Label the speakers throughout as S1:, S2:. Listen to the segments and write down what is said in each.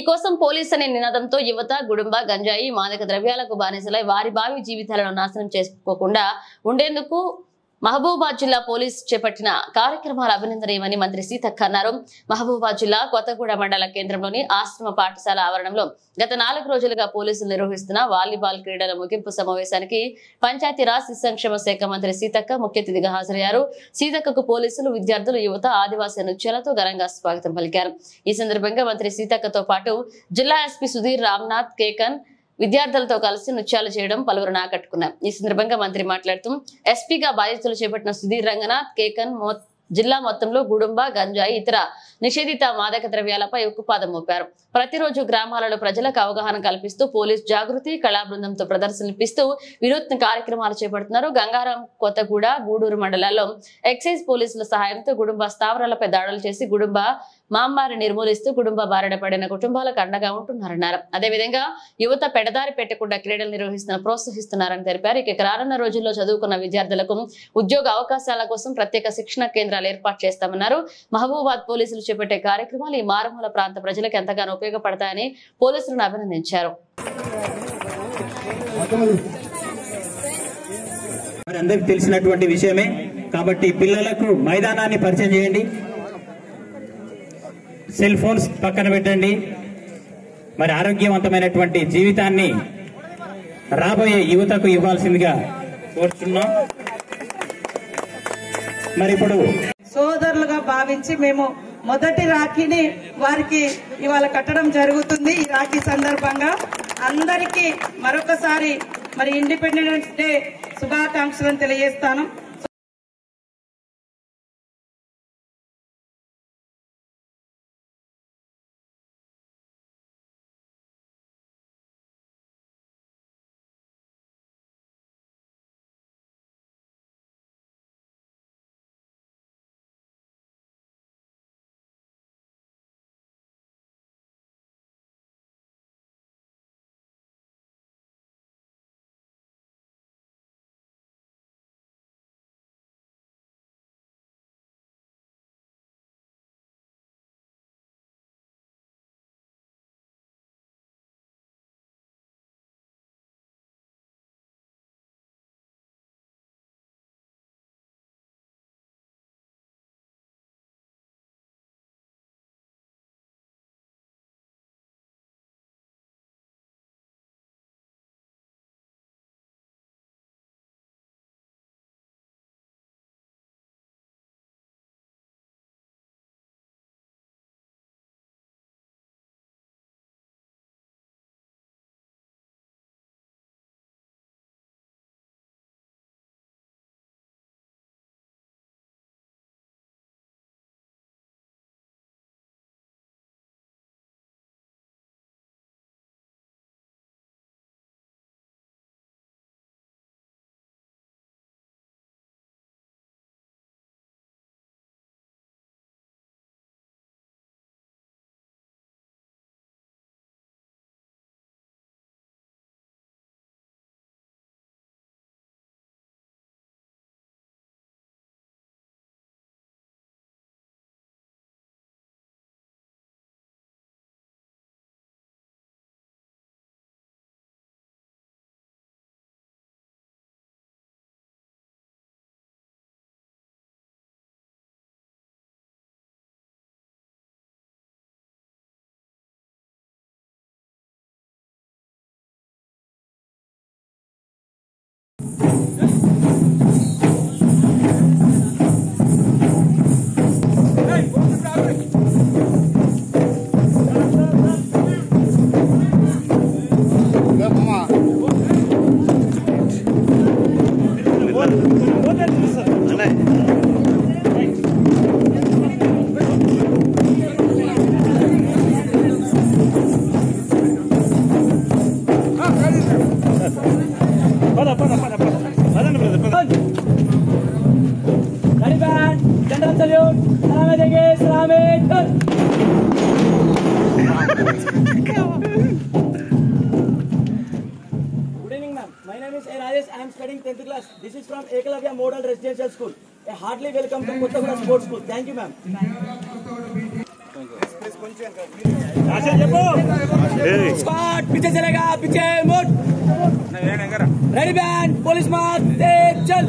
S1: కోసం పోలీస్ అనే నినాదంతో యువత గుడుంబ గంజాయి మాదక ద్రవ్యాలకు బానిసలై వారి భావి జీవితాలను నాశనం చేసుకోకుండా ఉండేందుకు మహబూబాబాద్ జిల్లా పోలీస్ చేపట్టిన కార్యక్రమాలు అభినందనీయమని మంత్రి సీతక్క అన్నారు. మహబూబాబాద్ జిల్లా కొత్తగూడ మండల కేంద్రంలోని ఆశ్రమ పాఠశాల ఆవరణంలో గత 4 రోజులుగా పోలీసులు నిర్వహిస్తున్న వాలీబాల్ క్రీడల ముగింపు సమావేశానికి పంచాయతీరాజ్ శిశు సంక్షేమ శాఖ మంత్రి సీతక్క ముఖ్య అతిథిగా హాజరయ్యారు. సీతక్కకు పోలీసులు, విద్యార్థులు, యువత, ఆదివాసీ నృత్యాలతో ఘనంగా స్వాగతం పలికారు. ఈ సందర్భంగా మంత్రి సీతక్కతో పాటు జిల్లా ఎస్పీ సుధీర్ రామ్నాథ్ కేకన్ విద్యార్థులతో కలిసి నృత్యాలు చేయడం పలువురు ఆకట్టుకున్నారు. ఈ సందర్భంగా మంత్రి మాట్లాడుతూ ఎస్పీగా బాధ్యతలు చేపట్టిన సుధీర్ రంగనాథ్ కేకన్ జిల్లా మొత్తంలో గుడుంబ గంజాయి ఇతర నిషేధిత మాదక ద్రవ్యాలపై ఉక్కుపాదం మోపారు. ప్రతిరోజు గ్రామాలలో ప్రజలకు అవగాహన కల్పిస్తూ పోలీస్ జాగృతి కళా బృందంతో ప్రదర్శనలిపిస్తూ వినూత్న కార్యక్రమాలు చేపడుతున్నారు. గంగారాం, కొత్తగూడ, గూడూరు మండలాల్లో ఎక్సైజ్ పోలీసుల సహాయంతో గుడుంబ స్థావరాలపై దాడులు చేసి గుడుంబ మామ్మారి నిర్మూలిస్తూ కుటుంబ బారిన పడిన కుటుంబాలకు అండగా ఉంటున్నారన్నారు. అదేవిధంగా యువత పెడదారి పెట్టకుండా క్రీడలు ప్రోత్సహిస్తున్నారని తెలిపారు. ఇక రానున్న రోజుల్లో చదువుకున్న విద్యార్థులకు ఉద్యోగ అవకాశాల కోసం ప్రత్యేక శిక్షణ కేంద్రాలు ఏర్పాటు చేస్తామన్నారు. మహబూబాబాద్ పోలీసులు చేపట్టే కార్యక్రమాలు ఈ మారుమూల ప్రాంత ప్రజలకు ఎంతగానో ఉపయోగపడతాయని పోలీసులను అభినందించారు.
S2: అందరికి తెలిసినటువంటి విషయమే కాబట్టి పిల్లలకు మైదానాన్ని పరిచయం చేయండి. సెల్ ఫోన్స్ పక్కన పెట్టండి. మరి ఆరోగ్యవంతమైనటువంటి జీవితాన్ని రాబోయే యువతకు ఇవ్వాల్సిందిగా కోరుతున్నాం. మరి ఇప్పుడు
S3: సోదరులుగా భావించి మేము మొదటి రాఖీని వారికి ఇవాళ కట్టడం జరుగుతుంది. ఈ రాఖీ సందర్భంగా అందరికీ మరొకసారి మరి ఇండిపెండెన్స్ డే శుభాకాంక్షలను తెలియజేస్తాను.
S4: I am studying 10th class. This is from Ekalavya Model Residential School. A heartily welcome to Kottaguda Sports School. Thank you, ma'am. Squad पीछे चलेगा, पीछे मुड़, रेडी बैंड, पुलिस मार्क, तेज चल।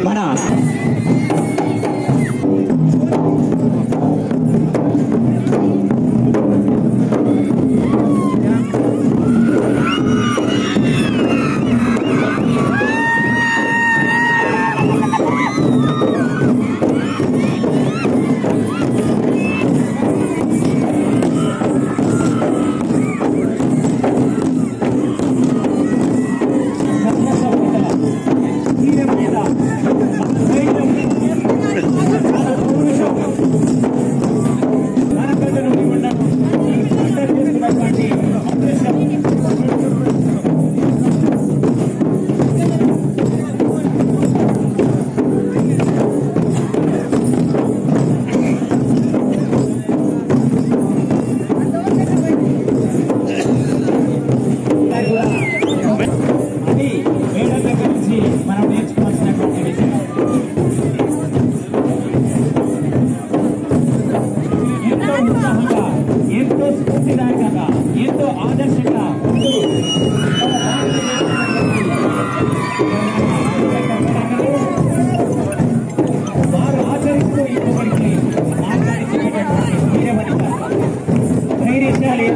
S2: మన వారు ఆచరిస్తూ ఇప్పటికీ మాట్లాడి ధైర్యశాలి